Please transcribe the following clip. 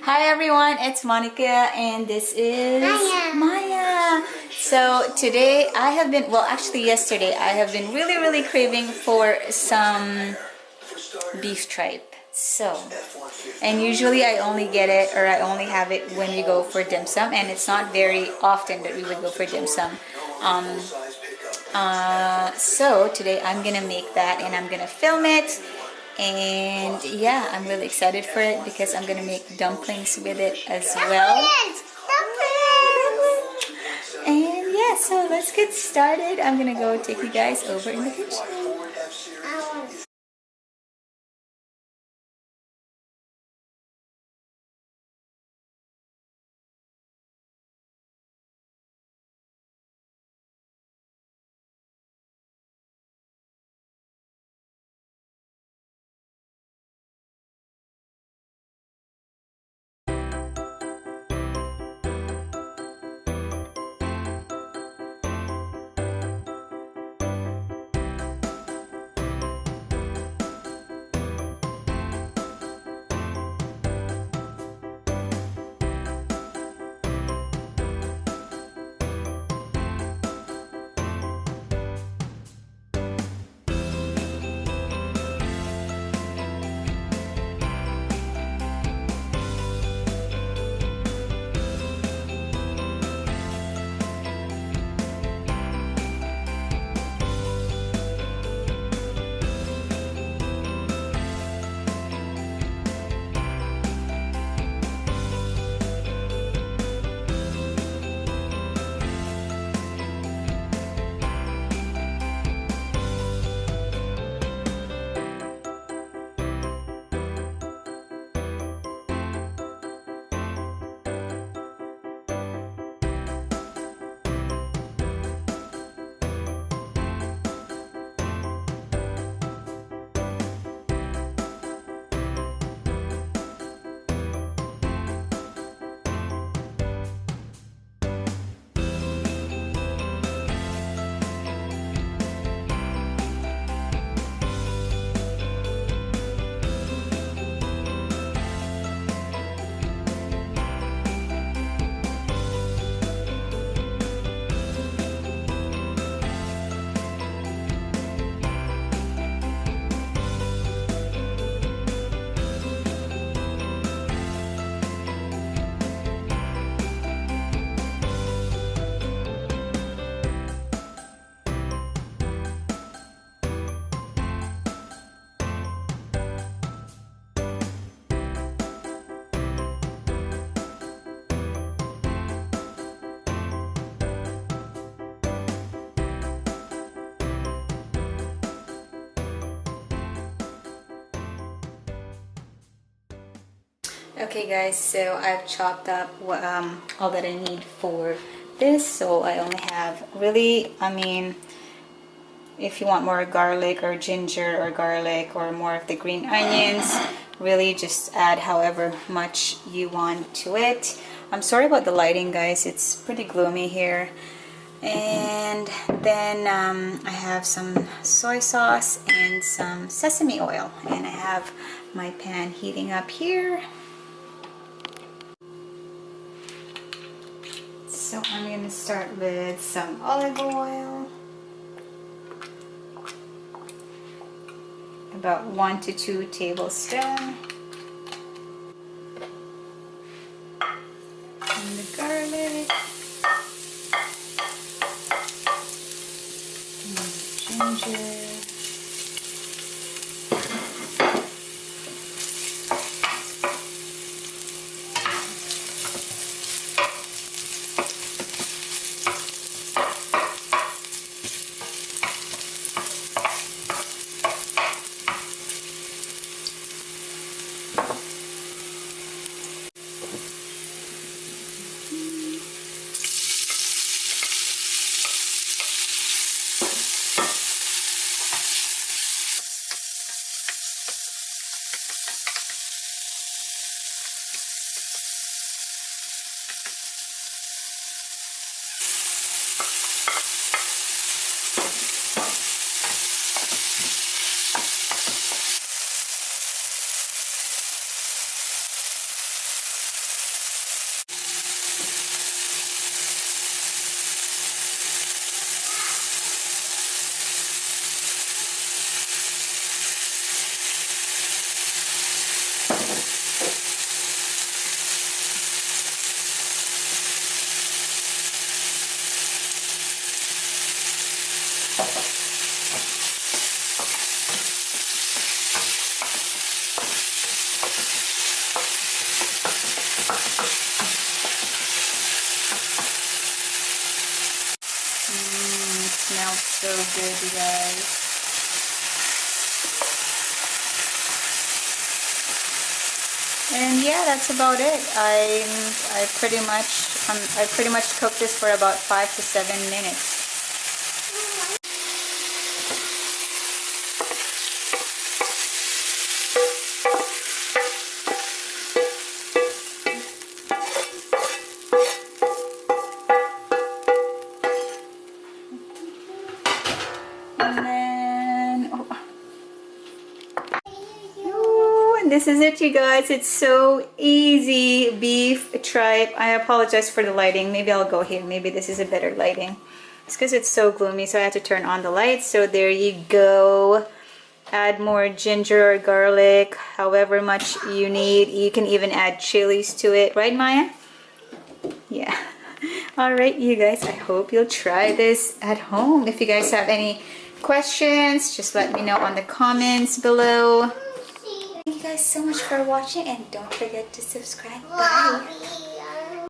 Hi everyone, it's Monica and this is Maya. So today I have been, well actually yesterday I have been really craving for some beef tripe. So, and usually I only get it or I only have it when we go for dim sum, and it's not very often that we would go for dim sum. Um, so today I'm gonna make that and I'm gonna film it, and yeah, I'm really excited for it because I'm gonna make dumplings with it as well. And yeah, so let's get started. I'm gonna go take you guys over in the kitchen. Okay guys, so I've chopped up all that I need for this. So I only have really, if you want more garlic or ginger or garlic or more of the green onions, really just add however much you want to it. I'm sorry about the lighting guys, it's pretty gloomy here. And then I have some soy sauce and some sesame oil, and I have my pan heating up here. So I'm going to start with some olive oil, about 1 to 2 tablespoons, and the garlic, and the ginger. good, you guys. And yeah, that's about it. I pretty much cooked this for about 5 to 7 minutes. And then, and this is it, you guys. It's so easy. Beef tripe. I apologize for the lighting. Maybe I'll go here. Maybe this is a better lighting. It's because it's so gloomy, so I had to turn on the lights. So there you go. Add more ginger or garlic, however much you need. You can even add chilies to it. Right, Maya? Yeah. Alright, you guys. I hope you'll try this at home. If you guys have any questions, just let me know on the comments below. Thank you guys so much for watching, and don't forget to subscribe. Bye.